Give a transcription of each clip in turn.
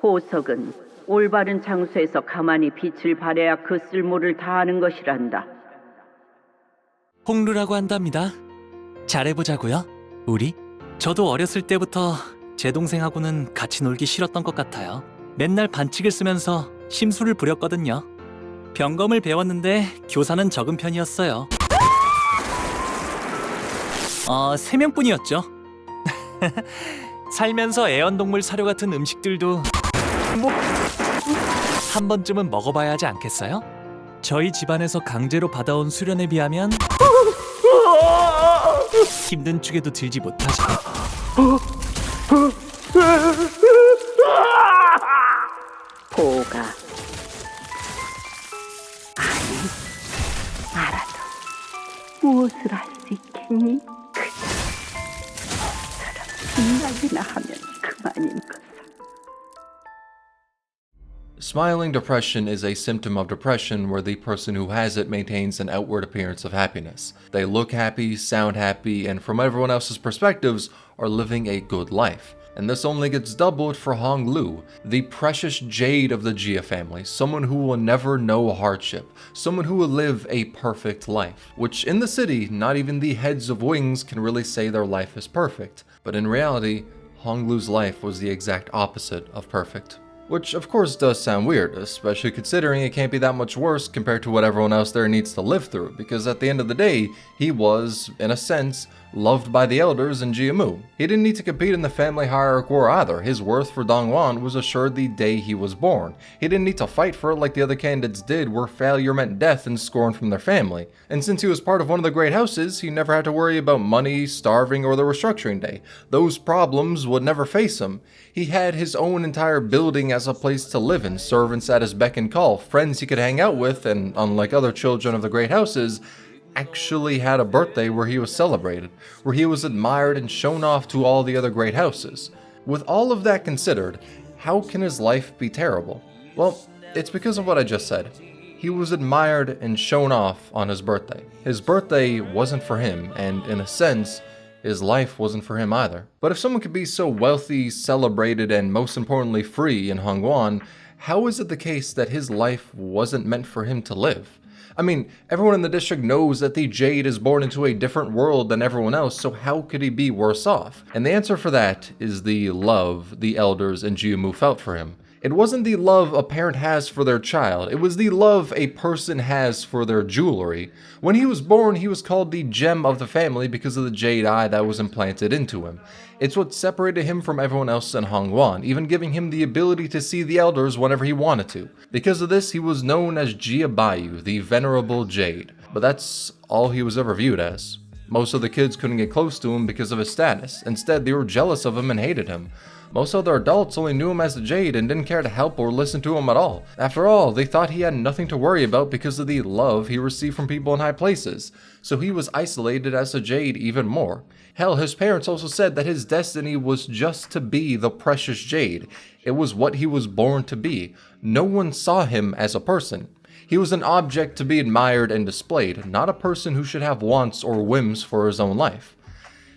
보석은 올바른 장소에서 가만히 빛을 발해야 그 쓸모를 다하는 것이란다. 홍루라고 한답니다. 잘해보자고요, 우리? 저도 어렸을 때부터 제 동생하고는 같이 놀기 싫었던 것 같아요. 맨날 반칙을 쓰면서 심술을 부렸거든요. 병검을 배웠는데 교사는 적은 편이었어요. 3명뿐이었죠. 살면서 애완동물 사료 같은 음식들도 한 번쯤은 먹어봐야 하지 않겠어요? 저희 집안에서 강제로 받아온 수련에 비하면 힘든 축에도 들지 못하죠. 보가 아니 알아도 무엇을 할 수 있겠니? 그저 생각이나 하면 그만인 것을. Smiling depression is a symptom of depression where the person who has it maintains an outward appearance of happiness. They look happy, sound happy, and from everyone else's perspectives, are living a good life. And this only gets doubled for Hong Lu, the precious jade of the Jia family, someone who will never know hardship, someone who will live a perfect life, which in the city, not even the heads of wings can really say their life is perfect. But in reality, Hong Lu's life was the exact opposite of perfect. Which of course does sound weird, especially considering it can't be that much worse compared to what everyone else there needs to live through, because at the end of the day, he was, in a sense, loved by the elders in Jiamu. He didn't need to compete in the family hierarchy war either. His worth for Dongguan was assured the day he was born. He didn't need to fight for it like the other candidates did, where failure meant death and scorn from their family. And since he was part of one of the great houses, he never had to worry about money, starving, or the restructuring day. Those problems would never face him. He had his own entire building as a place to live in, servants at his beck and call, friends he could hang out with, and unlike other children of the great houses, actually had a birthday where he was celebrated, where he was admired and shown off to all the other great houses. With all of that considered, how can his life be terrible? Well, it's because of what I just said. He was admired and shown off on his birthday. His birthday wasn't for him, and in a sense, his life wasn't for him either. But if someone could be so wealthy, celebrated, and most importantly free in Hongguan, how is it the case that his life wasn't meant for him to live? I mean, everyone in the district knows that the Jade is born into a different world than everyone else, so how could he be worse off? And the answer for that is the love the elders in Jiamu felt for him. It wasn't the love a parent has for their child, it was the love a person has for their jewelry. When he was born, he was called the gem of the family because of the jade eye that was implanted into him. It's what separated him from everyone else in Hongguan, even giving him the ability to see the elders whenever he wanted to. Because of this, he was known as Jia Bayu, the Venerable Jade. But that's all he was ever viewed as. Most of the kids couldn't get close to him because of his status. Instead, they were jealous of him and hated him. Most other adults only knew him as the Jade and didn't care to help or listen to him at all. After all, they thought he had nothing to worry about because of the love he received from people in high places, so he was isolated as a Jade even more. Hell, his parents also said that his destiny was just to be the precious Jade. It was what he was born to be. No one saw him as a person. He was an object to be admired and displayed, not a person who should have wants or whims for his own life.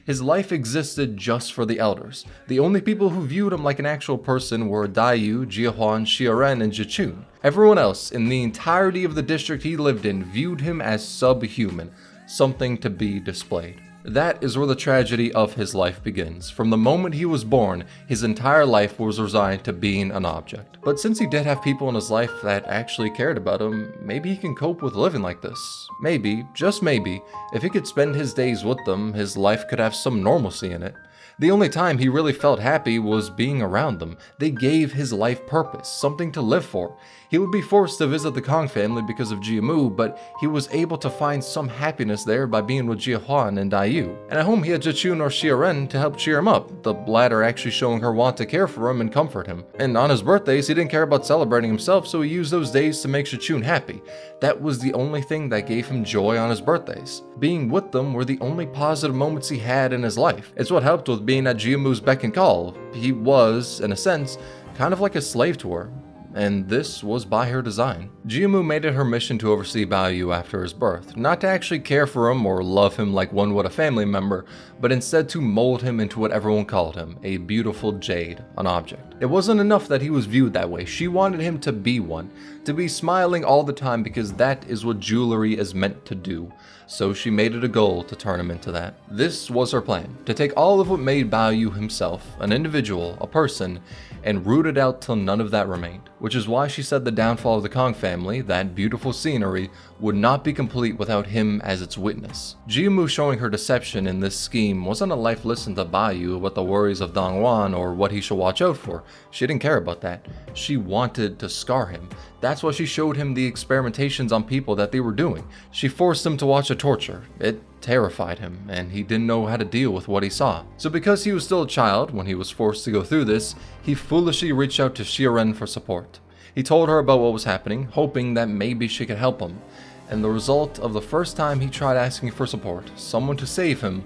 His life existed just for the elders. The only people who viewed him like an actual person were Daiyu, Jiahuan, Xiaoren, and Jichun. Everyone else in the entirety of the district he lived in viewed him as subhuman, something to be displayed. That is where the tragedy of his life begins. From the moment he was born, his entire life was resigned to being an object. But since he did have people in his life that actually cared about him, maybe he can cope with living like this. Maybe, just maybe, if he could spend his days with them, his life could have some normalcy in it. The only time he really felt happy was being around them. They gave his life purpose, something to live for. He would be forced to visit the Kong family because of Jiamu, but he was able to find some happiness there by being with Jiahuan and Daiyu. And at home he had Jichun or Xiaoren to help cheer him up, the latter actually showing her want to care for him and comfort him. And on his birthdays, he didn't care about celebrating himself, so he used those days to make Jichun happy. That was the only thing that gave him joy on his birthdays. Being with them were the only positive moments he had in his life. It's what helped with being at Jiamu's beck and call. He was, in a sense, kind of like a slave to her. and this was by her design. Jiamu made it her mission to oversee Baoyu after his birth, not to actually care for him or love him like one would a family member, but instead to mold him into what everyone called him, a beautiful jade, an object. It wasn't enough that he was viewed that way, she wanted him to be one, to be smiling all the time because that is what jewelry is meant to do. So she made it a goal to turn him into that. This was her plan, to take all of what made Baoyu himself, an individual, a person, and root it out till none of that remained. Which is why she said the downfall of the Kong family, that beautiful scenery, would not be complete without him as its witness. Jiamu showing her deception in this scheme wasn't a life lesson to Baoyu about the worries of Dongguan or what he should watch out for. She didn't care about that. She wanted to scar him. That's why she showed him the experimentations on people that they were doing. She forced him to watch a torture. It terrified him, and he didn't know how to deal with what he saw. So because he was still a child when he was forced to go through this, he foolishly reached out to Xiaoren for support. He told her about what was happening, hoping that maybe she could help him. And the result of the first time he tried asking for support, someone to save him,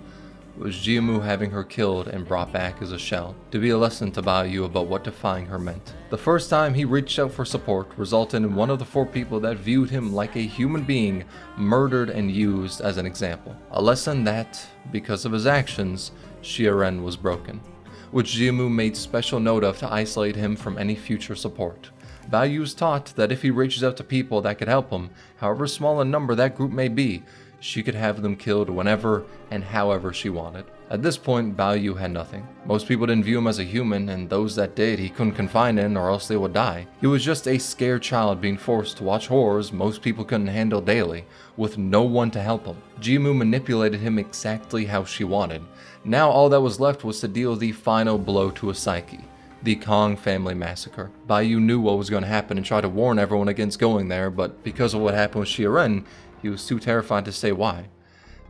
was Jiamu having her killed and brought back as a shell, to be a lesson to Baoyu about what defying her meant. The first time he reached out for support resulted in one of the 4 people that viewed him like a human being murdered and used as an example. A lesson that, because of his actions, Xiaoren was broken, which Jiamu made special note of to isolate him from any future support. Baoyu was taught that if he reaches out to people that could help him, however small a number that group may be, she could have them killed whenever and however she wanted. At this point, Baoyu had nothing. Most people didn't view him as a human, and those that did, he couldn't confine in or else they would die. He was just a scared child being forced to watch horrors most people couldn't handle daily, with no one to help him. Jiamu manipulated him exactly how she wanted. Now all that was left was to deal the final blow to his psyche. The Kong family massacre. Baoyu knew what was going to happen and tried to warn everyone against going there, but because of what happened with Xiaoren, he was too terrified to say why.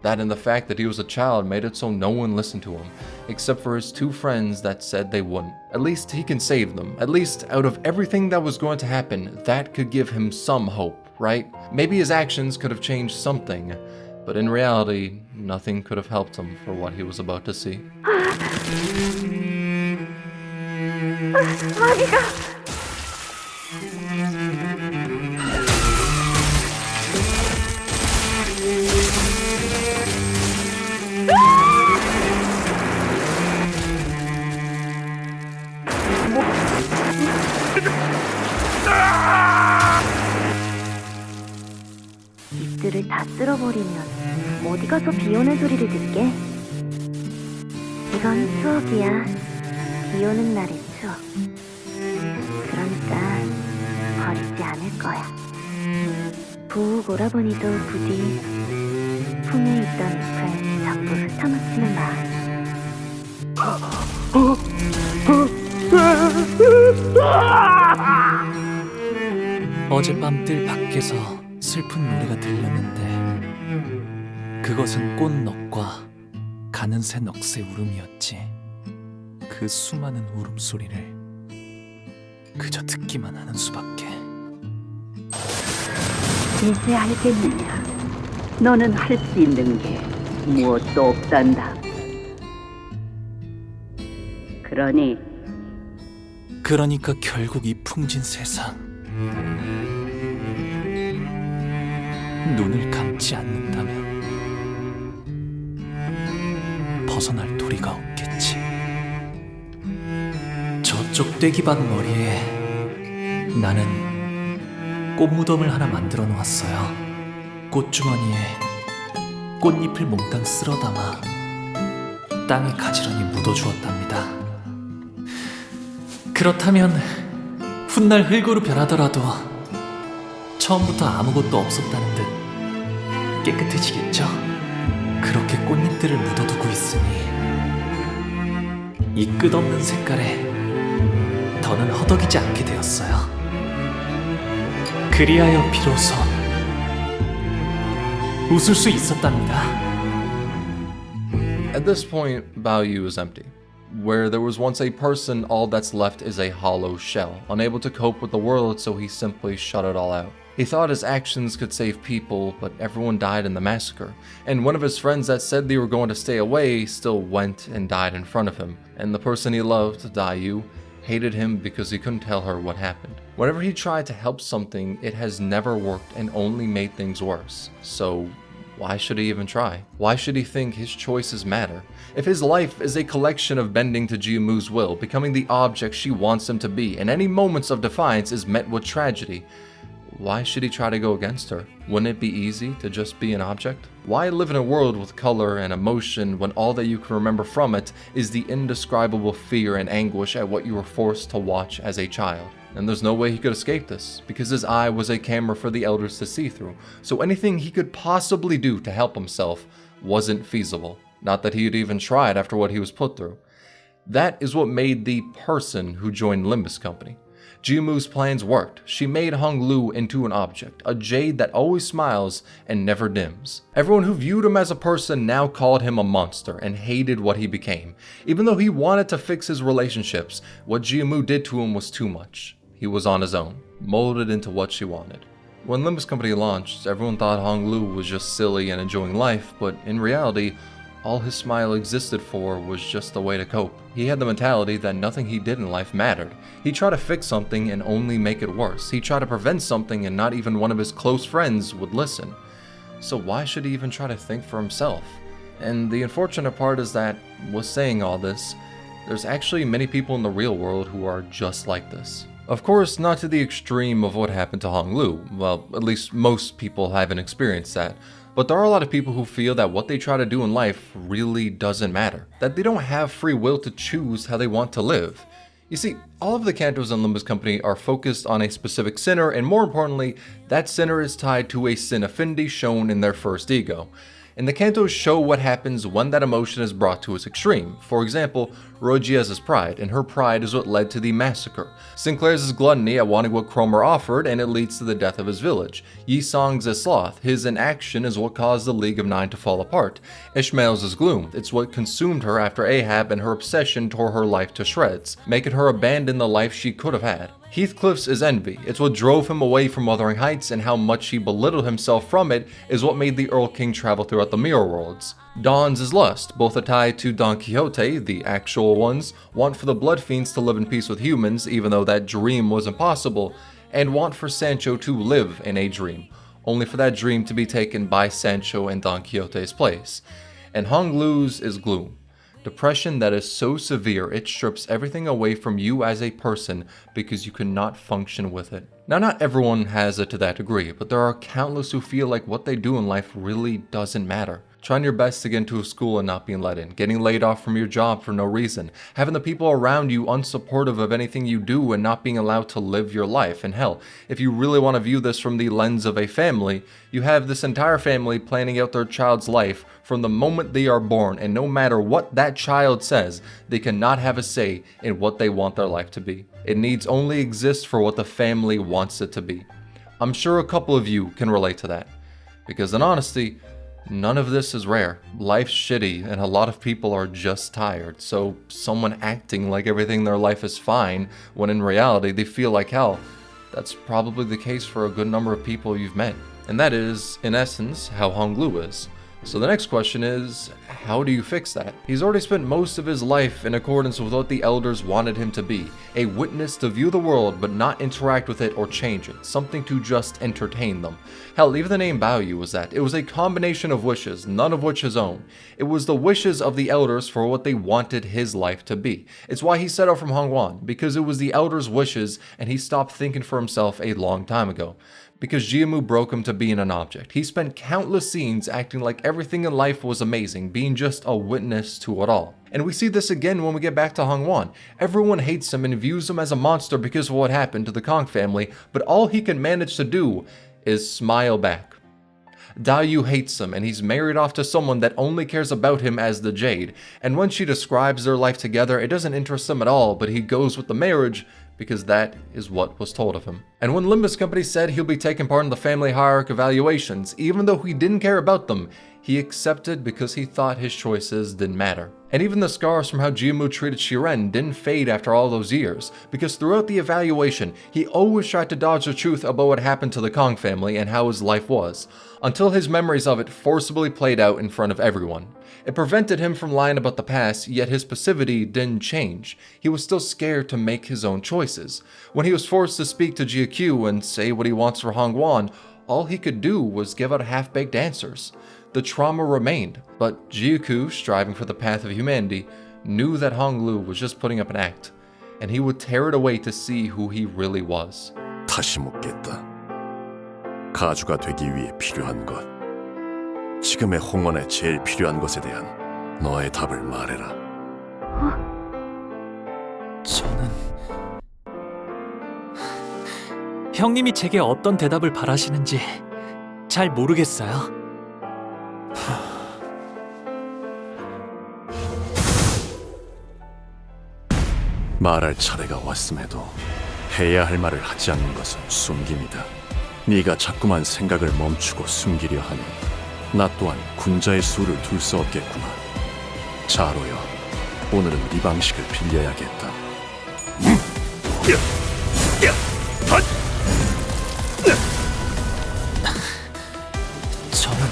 That and the fact that he was a child made it so no one listened to him, except for his 2 friends that said they wouldn't. At least he can save them. At least out of everything that was going to happen, that could give him some hope, right? Maybe his actions could have changed something, but in reality, nothing could have helped him for what he was about to see. 입들을 다 쓸어버리면 어디 가서 비 오는 소리를 듣게? 이건 추억이야. 비 오는 날의 추억. 그러니까 버리지 않을 거야. 부욱 오라버니도 부디 품에 있던 잎을 전부 흩어놓지는 마. 어젯밤 뜰 밖에서 슬픈 노래가 들렸는데 그것은 꽃넋과 가는 새 넋의 울음이었지. 그 수많은 울음소리를 그저 듣기만 하는 수밖에. 이제 알겠느냐? 너는 할 수 있는 게 무엇도 없단다. 그러니까 결국 이 풍진 세상, 눈을 감지 않는다면 벗어날 도리가 없겠지. 저쪽 떼기밭 머리에 나는 꽃무덤을 하나 만들어 놓았어요. 꽃주머니에 꽃잎을 몽땅 쓸어 담아 땅에 가지런히 묻어주었답니다. 그렇다면 훗날 흙으로 변하더라도 처음부터 아무것도 없었다는 듯 깨끗해지겠죠? 그렇게 꽃잎들을 묻어두고 있으니 이 끝없는 색깔에 더는 허덕이지 않게 되었어요. 그리하여 비로소 웃을 수 있었답니다. At this point, Baoyu is empty. Where there was once a person, all that's left is a hollow shell, unable to cope with the world, so he simply shut it all out. He thought his actions could save people, but everyone died in the massacre, and one of his friends that said they were going to stay away still went and died in front of him, and the person he loved, Dayu, hated him because he couldn't tell her what happened. Whenever he tried to help something, it has never worked and only made things worse. So why should he even try? Why should he think his choices matter? If his life is a collection of bending to Jiamu's will, becoming the object she wants him to be, and any moments of defiance is met with tragedy, why should he try to go against her? Wouldn't it be easy to just be an object? Why live in a world with color and emotion when all that you can remember from it is the indescribable fear and anguish at what you were forced to watch as a child? And there's no way he could escape this, because his eye was a camera for the elders to see through, so anything he could possibly do to help himself wasn't feasible. Not that he had even tried after what he was put through. That is what made the person who joined Limbus Company. Jiamu's plans worked. She made Hong Lu into an object, a jade that always smiles and never dims. Everyone who viewed him as a person now called him a monster and hated what he became. Even though he wanted to fix his relationships, what Jiamu did to him was too much. He was on his own, molded into what she wanted. When Limbus Company launched, everyone thought Hong Lu was just silly and enjoying life, but in reality, all his smile existed for was just a way to cope. He had the mentality that nothing he did in life mattered. He tried to fix something and only make it worse. He tried to prevent something and not even one of his close friends would listen. So why should he even try to think for himself? And the unfortunate part is that, with saying all this, there's actually many people in the real world who are just like this. Of course, not to the extreme of what happened to Hong Lu. Well, at least most people haven't experienced that. But there are a lot of people who feel that what they try to do in life really doesn't matter. That they don't have free will to choose how they want to live. You see, all of the Cantos in Limbus Company are focused on a specific sinner, and more importantly, that sinner is tied to a sin affinity shown in their first ego. And the Cantos show what happens when that emotion is brought to its extreme. For example, Rojia's pride, and her pride is what led to the massacre. Sinclair's is gluttony at wanting what Cromer offered, and it leads to the death of his village. Yi Song's is sloth, his inaction is what caused the League of Nine to fall apart. Ishmael's is gloom, it's what consumed her after Ahab and her obsession tore her life to shreds, making her abandon the life she could have had. Heathcliff's is envy. It's what drove him away from Wuthering Heights, and how much he belittled himself from it is what made the Earl King travel throughout the Mirror Worlds. Don's is lust. Both are tied to Don Quixote, the actual ones, want for the blood fiends to live in peace with humans, even though that dream was impossible, and want for Sancho to live in a dream, only for that dream to be taken by Sancho and Don Quixote's place. And Hong Lu's is gloom. Depression that is so severe it strips everything away from you as a person because you cannot function with it. Now, not everyone has it to that degree, but there are countless who feel like what they do in life really doesn't matter. Trying your best to get into a school and not being let in, getting laid off from your job for no reason, having the people around you unsupportive of anything you do and not being allowed to live your life. And hell, if you really want to view this from the lens of a family, you have this entire family planning out their child's life from the moment they are born, and no matter what that child says, they cannot have a say in what they want their life to be. It needs only exist for what the family wants it to be. I'm sure a couple of you can relate to that, because in honesty, none of this is rare. Life's shitty, and a lot of people are just tired, so someone acting like everything in their life is fine, when in reality they feel like hell, that's probably the case for a good number of people you've met. And that is, in essence, how Hong Lu is. So the next question is, how do you fix that? He's already spent most of his life in accordance with what the elders wanted him to be, a witness to view the world but not interact with it or change it, something to just entertain them. Hell, even the name Baoyu was that. It was a combination of wishes, none of which his own. It was the wishes of the elders for what they wanted his life to be. It's why he set out from Hongwan, because it was the elders' wishes and he stopped thinking for himself a long time ago. Because Jiamu broke him to being an object. He spent countless scenes acting like everything in life was amazing, being just a witness to it all. And we see this again when we get back to Hongwan. Everyone hates him and views him as a monster because of what happened to the Kong family, but all he can manage to do is smile back. Dayu hates him, and he's married off to someone that only cares about him as the Jade, and when she describes their life together, it doesn't interest him at all, but he goes with the marriage because that is what was told of him. And when Limbus Company said he'll be taking part in the family hierarchy evaluations, even though he didn't care about them, he accepted because he thought his choices didn't matter. And even the scars from how Jiamu treated Shiren didn't fade after all those years, because throughout the evaluation, he always tried to dodge the truth about what happened to the Kong family and how his life was, until his memories of it forcibly played out in front of everyone. It prevented him from lying about the past, yet his passivity didn't change. He was still scared to make his own choices. When he was forced to speak to GQ and say what he wants for Hongwon, all he could do was give out half-baked answers. The trauma remained, but GQ, striving for the path of humanity, knew that Honglu was just putting up an act, and he would tear it away to see who he really was. 다시 묻겠다. 가주가 되기 위해 필요한 것. 지금의 홍원에 제일 필요한 것에 대한 너의 답을 말해라. 저는 형님이 제게 어떤 대답을 바라시는지 잘 모르겠어요. 말할 차례가 왔음에도 해야 할 말을 하지 않는 것은 숨김이다. 네가 자꾸만 생각을 멈추고 숨기려 하니 나 또한 군자의 수를 둘 수 없겠구나. 자로여, 오늘은 네 방식을 빌려야겠다. 저는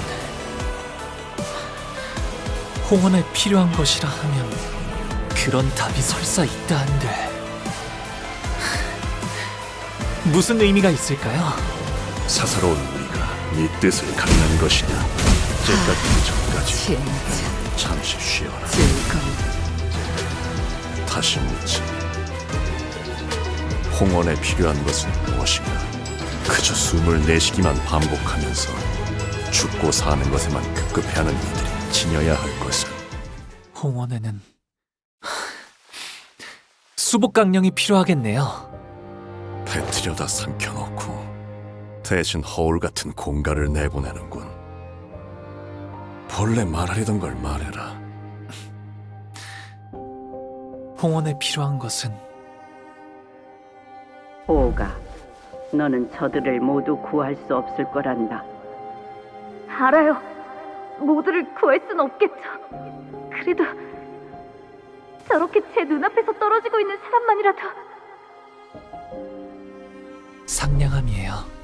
홍원에 필요한 것이라 하면 그런 답이 설사 있다 한들 무슨 의미가 있을까요? 사사로운 우리가 네 뜻을 갖는 것이다. 때까지 전까지 잠시 쉬어라. 다시 묻지. 홍원에 필요한 것은 무엇인가? 그저 숨을 내쉬기만 반복하면서 죽고 사는 것에만 급급해하는 이들이 지녀야 할 것은 홍원에는 수복강령이 필요하겠네요. 배틀여다 삼켜놓고 대신 허울 같은 공갈을 내보내는군. 본래 말하려던 걸 말해라. 홍원에 필요한 것은 오가, 너는 저들을 모두 구할 수 없을 거란다. 알아요. 모두를 구할 순 없겠죠. 그래도 저렇게 제 눈앞에서 떨어지고 있는 사람만이라도. 상냥함이에요.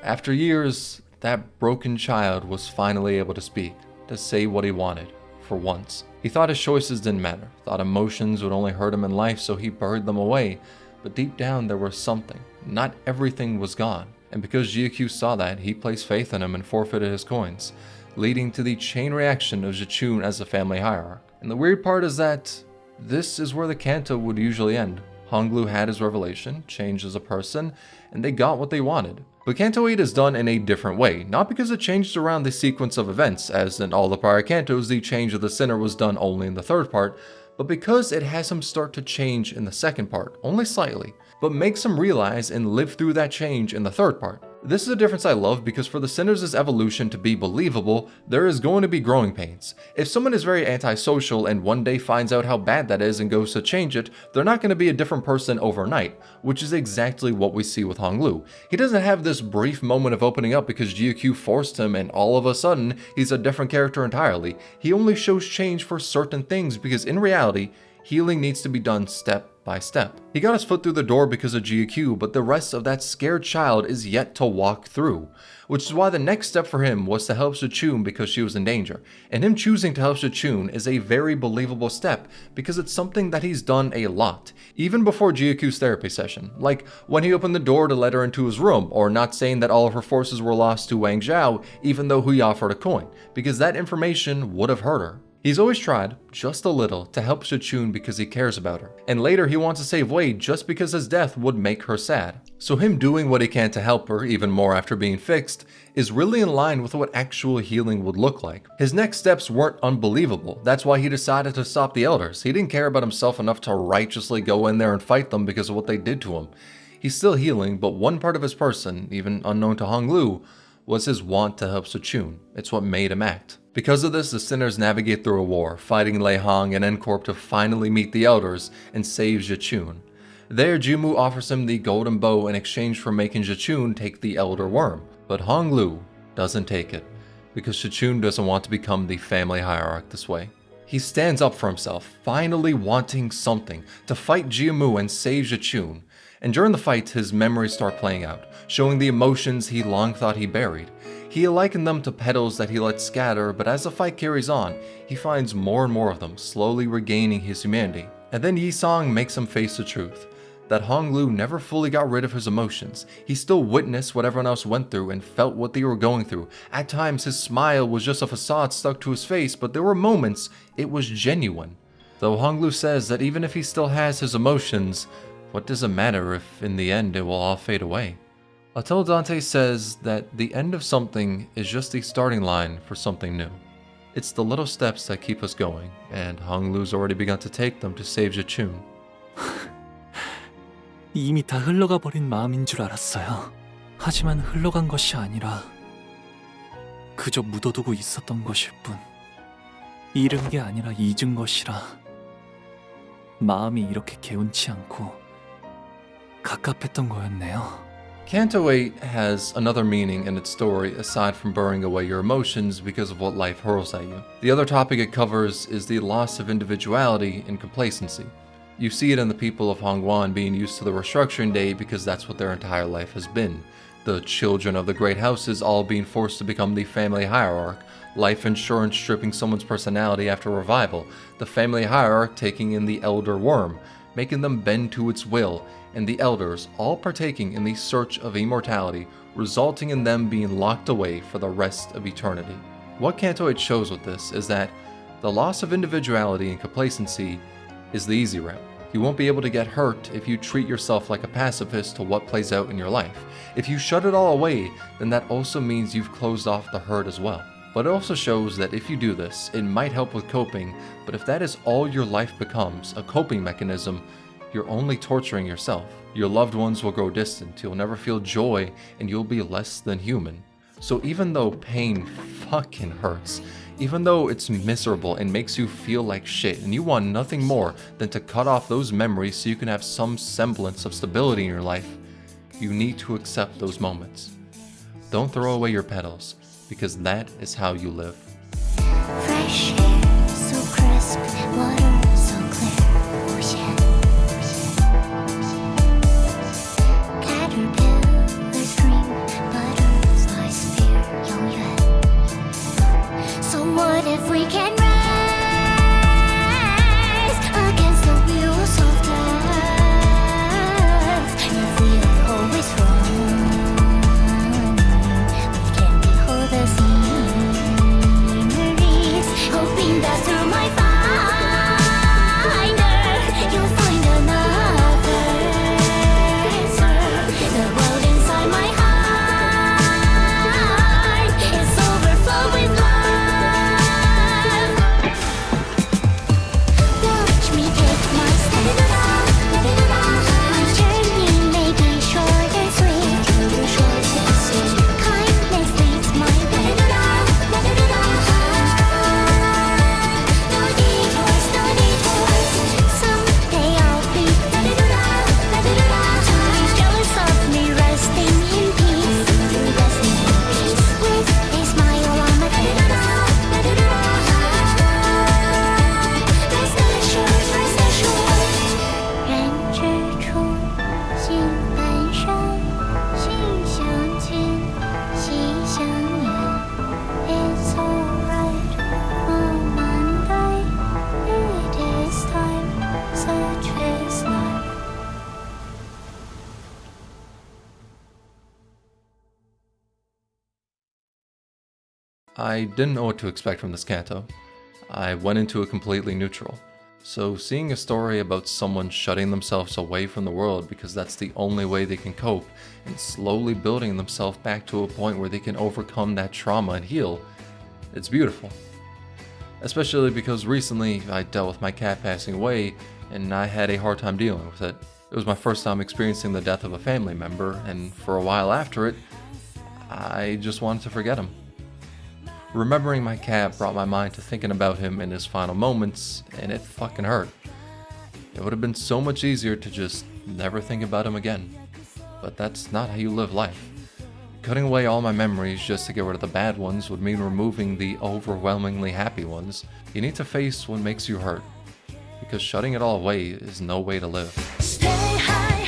After years, that broken child was finally able to speak, to say what he wanted, for once. He thought his choices didn't matter, thought emotions would only hurt him in life, so he buried them away. But deep down, there was something. Not everything was gone. And because GQ saw that, he placed faith in him and forfeited his coins, leading to the chain reaction of Jachun as the family hierarch. And the weird part is that this is where the Canto would usually end. Honglu had his revelation, changed as a person, and they got what they wanted. But Canto 8 is done in a different way, not because it changed around the sequence of events, as in all the prior Cantos, the change of the sinner was done only in the third part, but because it has him start to change in the second part, only slightly, but makes him realize and live through that change in the third part. This is a difference I love because for the sinner's evolution to be believable, there is going to be growing pains. If someone is very antisocial and one day finds out how bad that is and goes to change it, they're not going to be a different person overnight, which is exactly what we see with Honglu. He doesn't have this brief moment of opening up because GQ forced him and all of a sudden, he's a different character entirely. He only shows change for certain things because in reality, healing needs to be done step by step. He got his foot through the door because of GQ, but the rest of that scared child is yet to walk through, which is why the next step for him was to help Jachun because she was in danger. And him choosing to help Jachun is a very believable step because it's something that he's done a lot, even before GQ's therapy session, like when he opened the door to let her into his room, or not saying that all of her forces were lost to Wang Zhao even though he offered a coin, because that information would have hurt her. He's always tried, just a little, to help Jachun because he cares about her. And later he wants to save Wei just because his death would make her sad. So him doing what he can to help her, even more after being fixed, is really in line with what actual healing would look like. His next steps weren't unbelievable. That's why he decided to stop the elders. He didn't care about himself enough to righteously go in there and fight them because of what they did to him. He's still healing, but one part of his person, even unknown to Honglu, was his want to help Jachun. It's what made him act. Because of this, the sinners navigate through a war, fighting Lei Hong and N-Corp to finally meet the elders and save Jachun. There, Jimu offers him the golden bow in exchange for making Jachun take the elder worm. But Honglu doesn't take it, because Jachun doesn't want to become the family hierarch this way. He stands up for himself, finally wanting something, to fight Jiamu and save Jachun. And during the fight, his memories start playing out, showing the emotions he long thought he buried. He likened them to petals that he let scatter, but as the fight carries on, he finds more and more of them, slowly regaining his humanity. And then Yi-song makes him face the truth, that Honglu never fully got rid of his emotions. He still witnessed what everyone else went through and felt what they were going through. At times, his smile was just a facade stuck to his face, but there were moments it was genuine. Though Honglu says that even if he still has his emotions, what does it matter if in the end it will all fade away? Until Dante says that the end of something is just the starting line for something new. It's the little steps that keep us going, and Honglu's already begun to take them to save Jachun. 이미 다 흘러가 버린 마음인 줄 알았어요. 하지만 흘러간 것이 아니라 그저 묻어두고 있었던 것일 뿐. 잃은 게 아니라 잊은 것이라. 마음이 이렇게 개운치 않고 갑갑했던 거였네요. Canto 8 has another meaning in its story aside from burying away your emotions because of what life hurls at you. The other topic it covers is the loss of individuality and complacency. You see it in the people of Hongguan being used to the restructuring day because that's what their entire life has been. The children of the great houses all being forced to become the family hierarch, life insurance stripping someone's personality after revival, the family hierarch taking in the elder worm, making them bend to its will, and the elders all partaking in the search of immortality, resulting in them being locked away for the rest of eternity. What Canto 8 shows with this is that the loss of individuality and complacency is the easy route. You won't be able to get hurt if you treat yourself like a pacifist to what plays out in your life. If you shut it all away, then that also means you've closed off the hurt as well. But it also shows that if you do this, it might help with coping, but if that is all your life becomes, a coping mechanism, you're only torturing yourself. Your loved ones will grow distant, you'll never feel joy, and you'll be less than human. So even though pain fucking hurts, even though it's miserable and makes you feel like shit, and you want nothing more than to cut off those memories so you can have some semblance of stability in your life, you need to accept those moments. Don't throw away your petals, because that is how you live. Fresh air, so crisp, water so clear, ocean. Caterpillars scream, butterflies fear, 永远. So what if we can rise against the wheels of death? If we are always wrong, we can behold the sceneries, hoping that through my finder you'll find another answer. The world inside my heart is overflow with love. Watch me take my step. My journey may be short and sweet. Kindness leads my way. No detours, no detours. Someday I'll be jealous of me resting in peace. With a smile on my face. Rest assured, rest assured. 人之初，性本善，性相近，习相远。It's alright, Mom and Dad. It is time, such is life. I didn't know what to expect from this canto. I went into it completely neutral. So seeing a story about someone shutting themselves away from the world because that's the only way they can cope, and slowly building themselves back to a point where they can overcome that trauma and heal, it's beautiful. Especially because recently I dealt with my cat passing away and I had a hard time dealing with it. It was my first time experiencing the death of a family member, and for a while after it, I just wanted to forget him. Remembering my cat brought my mind to thinking about him in his final moments, and it fucking hurt. It would have been so much easier to just never think about him again. But that's not how you live life. Cutting away all my memories just to get rid of the bad ones would mean removing the overwhelmingly happy ones. You need to face what makes you hurt, because shutting it all away is no way to live. Stay high,